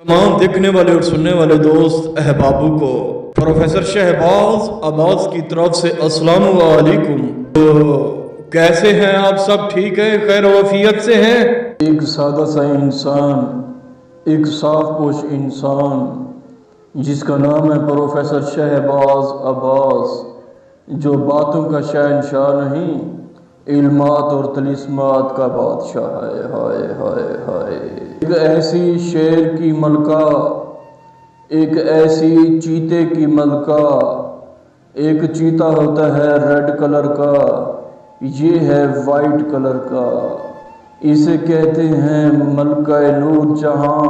तमाम देखने वाले और सुनने वाले दोस्त अहबाबों को प्रोफेसर शहबाज अब्बास की तरफ से अस्सलाम वालेकुम। तो कैसे हैं आप सब? ठीक है, खैर वफियत से हैं? एक सादा सा इंसान, एक साफ पोश इंसान जिसका नाम है प्रोफेसर शहबाज अब्बास, जो बातों का शहंशाह नहीं, इल्मात और तलिस्मात का बादशाह है। हाय हाय हाय। एक ऐसी शेर की मलका, एक ऐसी चीते की मलका। एक चीता होता है रेड कलर का, ये है वाइट कलर का। इसे कहते हैं मलका नूर जहां,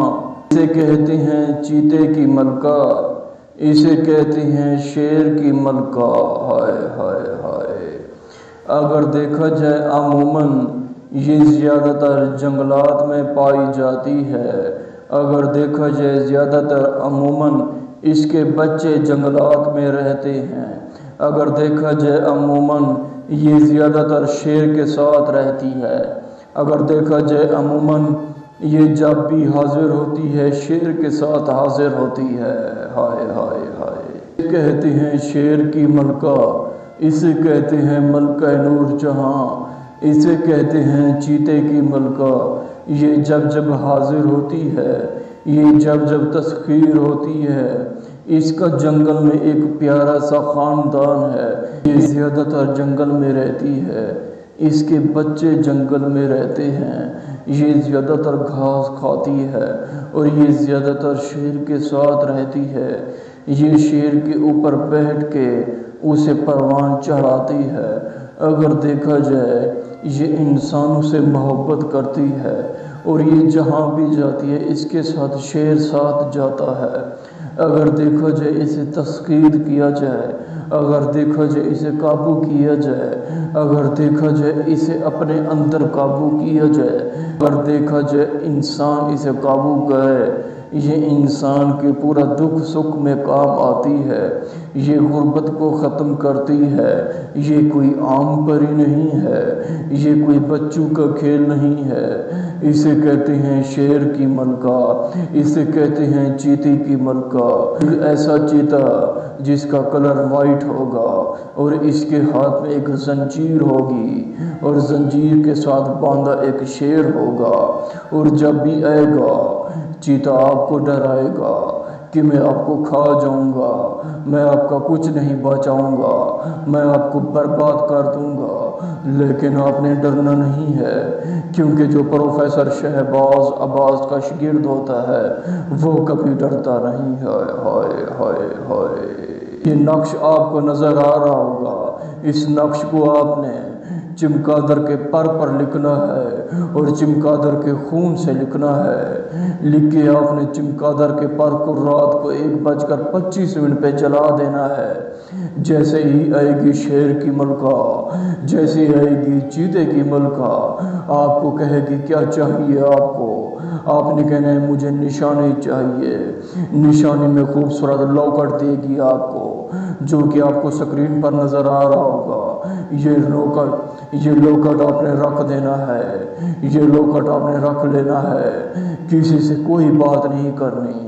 इसे कहते हैं चीते की मलका, इसे कहते हैं शेर की मलका। हाय हाय हाय। अगर देखा जाए अमूमन ये ज़्यादातर जंगलात में पाई जाती है। अगर देखा जाए ज़्यादातर अमूमन इसके बच्चे जंगलात में रहते हैं। अगर देखा जाए अमूमन ये ज़्यादातर शेर के साथ रहती है। अगर देखा जाए अमूमन ये जब भी हाजिर होती है शेर के साथ हाजिर होती है। हाय हाय हाय। कहते हैं शेर की मलका, इसे कहते हैं मलका नूर जहां, इसे कहते हैं चीते की मलका। ये जब जब हाजिर होती है, ये जब जब तस्खीर होती है। इसका जंगल में एक प्यारा सा ख़ानदान है। ये ज़्यादातर जंगल में रहती है, इसके बच्चे जंगल में रहते हैं। ये ज़्यादातर घास खाती है और ये ज़्यादातर शेर के साथ रहती है। ये शेर के ऊपर बैठ के उसे परवान चढ़ाती है। अगर देखा जाए ये इंसानों से मोहब्बत करती है और ये जहाँ भी जाती है इसके साथ शेर साथ जाता है। अगर देखा जाए इसे तस्कीर किया जाए, अगर देखा जाए इसे काबू किया जाए, अगर देखा जाए इसे अपने अंदर काबू किया जाए, अगर देखा जाए इंसान इसे काबू करे, ये इंसान के पूरा दुख सुख में काम आती है। ये गुर्बत को ख़त्म करती है। ये कोई आम परी नहीं है, ये कोई बच्चों का खेल नहीं है। इसे कहते हैं शेर की मलका, इसे कहते हैं चीते की मलका। ऐसा चीता जिसका कलर वाइट होगा और इसके हाथ में एक जंजीर होगी और जंजीर के साथ बांधा एक शेर होगा। और जब भी आएगा चीता आपको डराएगा कि मैं आपको खा जाऊंगा, मैं आपका कुछ नहीं बचाऊंगा, मैं आपको बर्बाद कर दूंगा। लेकिन आपने डरना नहीं है, क्योंकि जो प्रोफेसर शहबाज अब्बास का शागिर्द होता है वो कभी डरता नहीं है। हाय हाय हाय। ये नक्श आपको नज़र आ रहा होगा। इस नक्श को आपने चमगादड़ के पर लिखना है और चमगादड़ के खून से लिखना है। लिख के आपने चमगादड़ के पर को रात को 1:25 पे जला देना है। जैसे ही आएगी शेर की मलका, जैसे ही आएगी चीते की मलका, आपको कहेगी क्या चाहिए आपको। आपने कहना है मुझे निशानी चाहिए। निशानी में खूबसूरत लॉकेट देगी आपको, जो कि आपको स्क्रीन पर नज़र आ रहा होगा। ये लॉकेट आपने रख देना है, ये लॉकेट आपने रख लेना है। किसी से कोई बात नहीं करनी।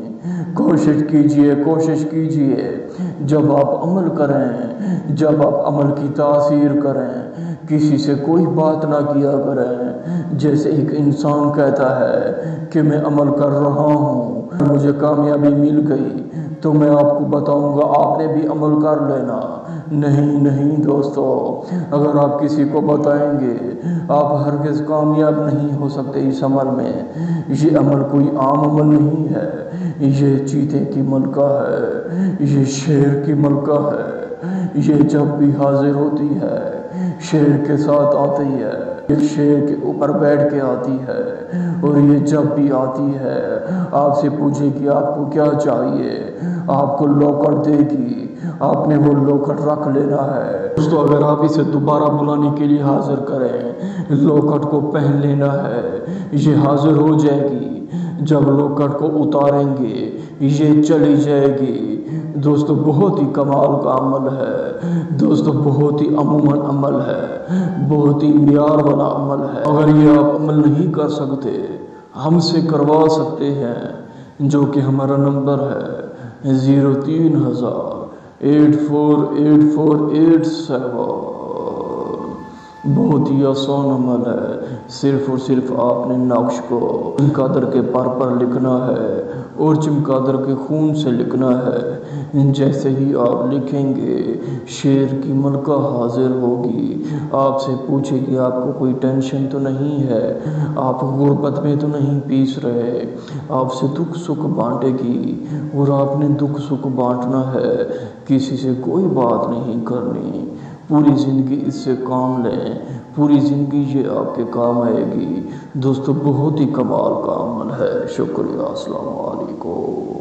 कोशिश कीजिए, कोशिश कीजिए, जब आप अमल करें, जब आप अमल की तासीर करें, किसी से कोई बात ना किया करें। जैसे एक इंसान कहता है कि मैं अमल कर रहा हूँ, मुझे कामयाबी मिल गई तो मैं आपको बताऊंगा आपने भी अमल कर लेना। नहीं नहीं दोस्तों, अगर आप किसी को बताएंगे आप हरगिज़ कामयाब नहीं हो सकते इस अमल में। ये अमल कोई आम अमल नहीं है, ये चीते की मलका है, ये शेर की मलका है। ये जब भी हाजिर होती है शेर के साथ आती है, ये शेर के ऊपर बैठ के आती है। और ये जब भी आती है आपसे पूछेगी आपको क्या चाहिए, आपको लॉकेट देगी, आपने वो लॉकेट रख लेना है। दोस्तों अगर आप इसे दोबारा बुलाने के लिए हाजिर करें, लॉकेट को पहन लेना है, ये हाजिर हो जाएगी। जब लॉकेट को उतारेंगे ये चली जाएगी। दोस्तों बहुत ही कमाल का अमल है, दोस्तों बहुत ही अमूमन अमल है, बहुत ही मियार वाला अमल है। अगर ये आप अमल नहीं कर सकते हमसे करवा सकते हैं। جو کہ ہمارا نمبر ہے 03,000848487۔ بہت ہی آسان عمل ہے، صرف اور صرف آپ نے نقش کو چمگادڑ کے پر پر لکھنا ہے اور چمگادڑ کے خون سے لکھنا ہے۔ جیسے ہی آپ لکھیں گے شیر کی ملکہ حاضر ہوگی، آپ سے پوچھے گی آپ کو کوئی ٹینشن تو نہیں ہے، آپ غربت میں تو نہیں پیس رہے، آپ سے دکھ سکھ بانٹے گی اور آپ نے دکھ سکھ بانٹنا ہے، کسی سے کوئی بات نہیں کرنی، پوری زندگی اس سے کام لیں، پوری زندگی یہ آپ کے کام آئے گی۔ دوستو بہت ہی کمال کا عمل ہے۔ شکریہ، السلام علیکم۔